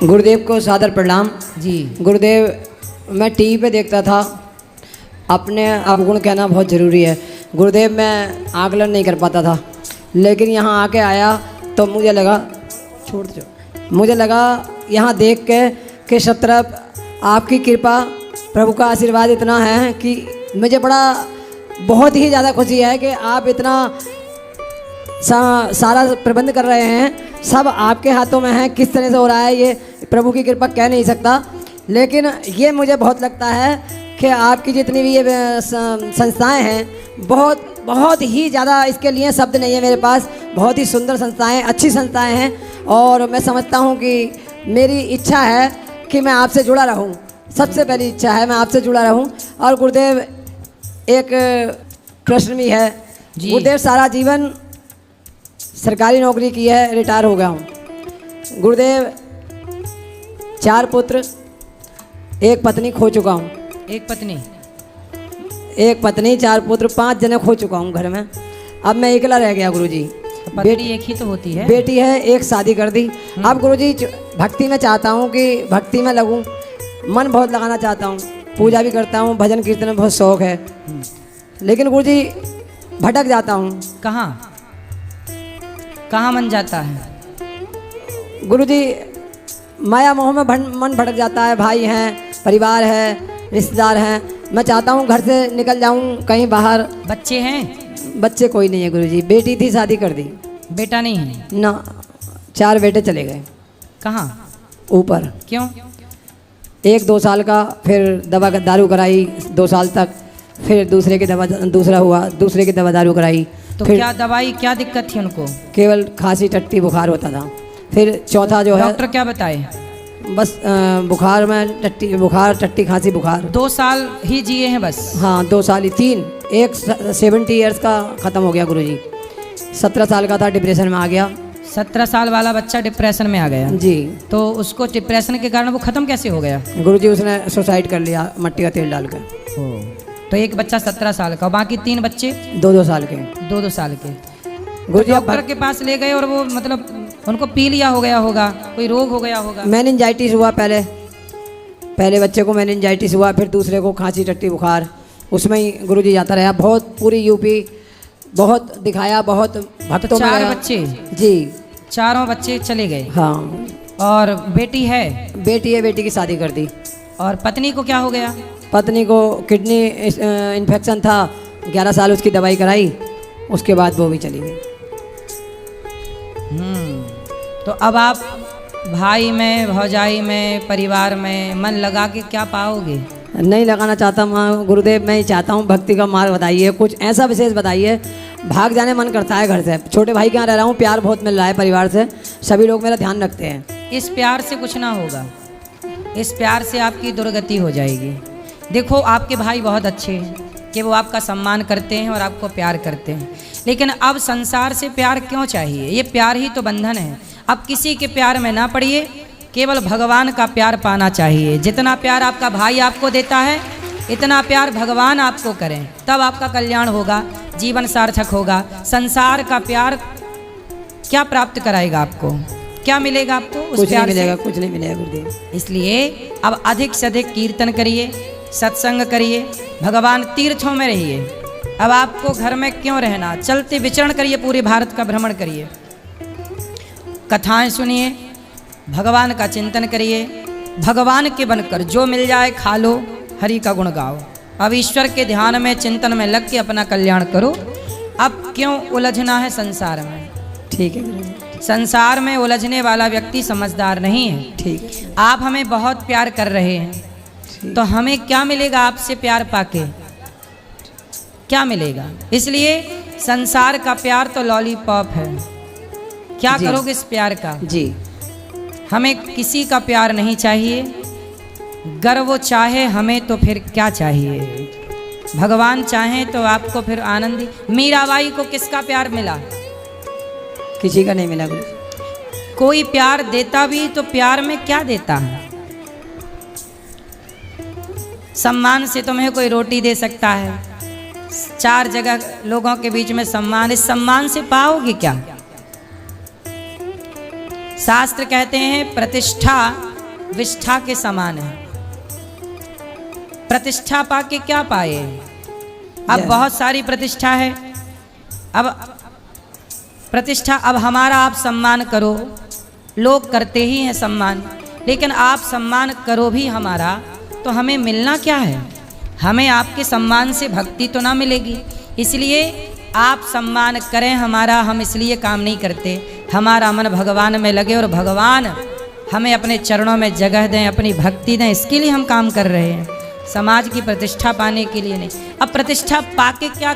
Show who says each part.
Speaker 1: गुरुदेव को सादर प्रणाम
Speaker 2: जी।
Speaker 1: गुरुदेव मैं टीवी पे देखता था, अपने अवगुण कहना बहुत ज़रूरी है। गुरुदेव मैं आकलन नहीं कर पाता था, लेकिन यहाँ आके आया तो मुझे लगा मुझे लगा यहाँ देख के कि सब तरफ आपकी कृपा, प्रभु का आशीर्वाद इतना है कि मुझे बहुत ही ज़्यादा खुशी है कि आप इतना सारा प्रबंध कर रहे हैं। सब आपके हाथों में है, किस तरह से हो रहा है ये प्रभु की कृपा कह नहीं सकता। लेकिन ये मुझे बहुत लगता है कि आपकी जितनी भी ये संस्थाएं हैं बहुत ही ज़्यादा, इसके लिए शब्द नहीं है मेरे पास। बहुत ही सुंदर संस्थाएं, अच्छी संस्थाएं हैं और मैं समझता हूँ कि मेरी इच्छा है कि मैं आपसे जुड़ा रहूँ। सबसे पहली इच्छा है मैं आपसे जुड़ा रहूँ। और गुरुदेव एक प्रश्न भी है, गुरुदेव सारा जीवन सरकारी नौकरी की है, रिटायर हो गया हूँ। गुरुदेव 4 पुत्र, 1 पत्नी खो चुका हूँ।
Speaker 2: एक
Speaker 1: पत्नी 4 पुत्र, 5 जने खो चुका हूँ घर में। अब मैं अकेला रह गया गुरुजी।
Speaker 2: बेटी एक ही तो होती है।
Speaker 1: बेटी है, 1 शादी कर दी। अब गुरुजी भक्ति में चाहता हूँ कि भक्ति में लगूँ, मन बहुत लगाना चाहता हूँ, पूजा भी करता हूँ, भजन कीर्तन में बहुत शौक है, लेकिन गुरुजी भटक जाता हूँ।
Speaker 2: कहाँ मन जाता है
Speaker 1: गुरुजी? माया मोह में मन भटक जाता है। भाई हैं, परिवार है, रिश्तेदार हैं। मैं चाहता हूँ घर से निकल जाऊँ कहीं बाहर।
Speaker 2: बच्चे हैं?
Speaker 1: बच्चे कोई नहीं है गुरुजी। बेटी थी, शादी कर दी।
Speaker 2: बेटा नहीं है
Speaker 1: ना, 4 बेटे चले गए।
Speaker 2: कहाँ?
Speaker 1: ऊपर।
Speaker 2: क्यों?
Speaker 1: 1-2 साल का, फिर दवा दारू कराई 2 साल तक, फिर दूसरे की दवा दारू कराई।
Speaker 2: तो क्या दवाई, क्या दिक्कत थी उनको?
Speaker 1: केवल खांसी टट्टी बुखार होता था। फिर चौथा जो है,
Speaker 2: डॉक्टर क्या बताए?
Speaker 1: बस बुखार में टट्टी खांसी बुखार।
Speaker 2: 2 साल ही जिए हैं बस?
Speaker 1: हाँ 2 साल ही, 3। एक 70 ईयर्स का ख़त्म हो गया गुरुजी। 17 साल का था, डिप्रेशन में आ गया।
Speaker 2: 17 साल वाला बच्चा डिप्रेशन में आ गया
Speaker 1: जी। तो
Speaker 2: उसको डिप्रेशन के कारण वो ख़त्म कैसे हो गया?
Speaker 1: गुरुजी उसने सुसाइड कर लिया मट्टी का तेल डाल कर।
Speaker 2: तो एक बच्चा 17 साल का, बाकी 3 बच्चे
Speaker 1: 2-2 साल के।
Speaker 2: 2-2 साल के।
Speaker 1: गुरुजी
Speaker 2: डॉक्टर के पास ले गए और वो मतलब उनको पी लिया हो गया होगा, कोई रोग हो गया होगा।
Speaker 1: मेनिंजाइटिस हुआ पहले बच्चे को मेनिंजाइटिस हुआ, फिर दूसरे को खांसी टट्टी बुखार। उसमें ही गुरुजी जाता रहा, बहुत पूरी यूपी बहुत दिखाया, बहुत भक्तों में
Speaker 2: 4
Speaker 1: गया।
Speaker 2: बच्चे?
Speaker 1: जी,
Speaker 2: चारों बच्चे चले गए।
Speaker 1: हाँ।
Speaker 2: और बेटी है?
Speaker 1: बेटी है, बेटी की शादी कर दी।
Speaker 2: और पत्नी को क्या हो गया?
Speaker 1: पत्नी को किडनी इन्फेक्शन था, 11 साल उसकी दवाई कराई, उसके बाद वो भी चली गई।
Speaker 2: तो अब आप भाई में, भौजाई में, परिवार में मन लगा के क्या पाओगे?
Speaker 1: नहीं लगाना चाहता मैं गुरुदेव। मैं ही चाहता हूँ भक्ति का मार्ग बताइए, कुछ ऐसा विशेष बताइए। भाग जाने मन करता है घर से। छोटे भाई के यहाँ रह रहा हूँ, प्यार बहुत मिल रहा है परिवार से, सभी लोग मेरा ध्यान रखते हैं।
Speaker 2: इस प्यार से कुछ ना होगा, इस प्यार से आपकी दुर्गति हो जाएगी। देखो आपके भाई बहुत अच्छे हैं कि वो आपका सम्मान करते हैं और आपको प्यार करते हैं, लेकिन अब संसार से प्यार क्यों चाहिए? ये प्यार ही तो बंधन है। अब किसी के प्यार में ना पड़िए, केवल भगवान का प्यार पाना चाहिए। जितना प्यार आपका भाई आपको देता है, इतना प्यार भगवान आपको करें, तब आपका कल्याण होगा, जीवन सार्थक होगा। संसार का प्यार क्या प्राप्त कराएगा आपको? क्या मिलेगा आपको उस प्यार से?
Speaker 1: कुछ नहीं मिलेगा गुरुदेव।
Speaker 2: इसलिए अब अधिक से अधिक कीर्तन करिए, सत्संग करिए, भगवान तीर्थों में रहिए। अब आपको घर में क्यों रहना? चलते विचरण करिए, पूरे भारत का भ्रमण करिए, कथाएं सुनिए, भगवान का चिंतन करिए। भगवान के बनकर जो मिल जाए खा लो, हरि का गुण गाओ। अब ईश्वर के ध्यान में, चिंतन में लग के अपना कल्याण करो। अब क्यों उलझना है संसार में?
Speaker 1: ठीक है।
Speaker 2: संसार में उलझने वाला व्यक्ति समझदार नहीं है।
Speaker 1: ठीक।
Speaker 2: आप हमें बहुत प्यार कर रहे हैं, तो हमें क्या मिलेगा आपसे प्यार पाके? क्या मिलेगा? इसलिए संसार का प्यार तो लॉलीपॉप है। क्या करोगे इस प्यार का?
Speaker 1: जी।
Speaker 2: हमें किसी का प्यार नहीं चाहिए। गर वो चाहे हमें तो फिर क्या चाहिए? भगवान चाहे तो आपको फिर आनंद। मीराबाई को किसका प्यार मिला?
Speaker 1: किसी का नहीं मिला।
Speaker 2: कोई प्यार देता भी तो प्यार में क्या देता है? सम्मान से तुम्हें कोई रोटी दे सकता है, 4 जगह लोगों के बीच में सम्मान, इस सम्मान से पाओगे क्या? शास्त्र कहते हैं प्रतिष्ठा विष्ठा के समान है। प्रतिष्ठा पाके क्या पाए? अब बहुत सारी प्रतिष्ठा है। अब प्रतिष्ठा, अब हमारा आप सम्मान करो, लोग करते ही हैं सम्मान, लेकिन आप सम्मान करो भी हमारा, तो हमें मिलना क्या है? हमें आपके सम्मान से भक्ति तो ना मिलेगी। इसलिए आप सम्मान करें हमारा, हम इसलिए काम नहीं करते। हमारा मन भगवान में लगे और भगवान हमें अपने चरणों में जगह दें, अपनी भक्ति दें, इसके लिए हम काम कर रहे हैं, समाज की प्रतिष्ठा पाने के लिए नहीं। अब प्रतिष्ठा पाके क्या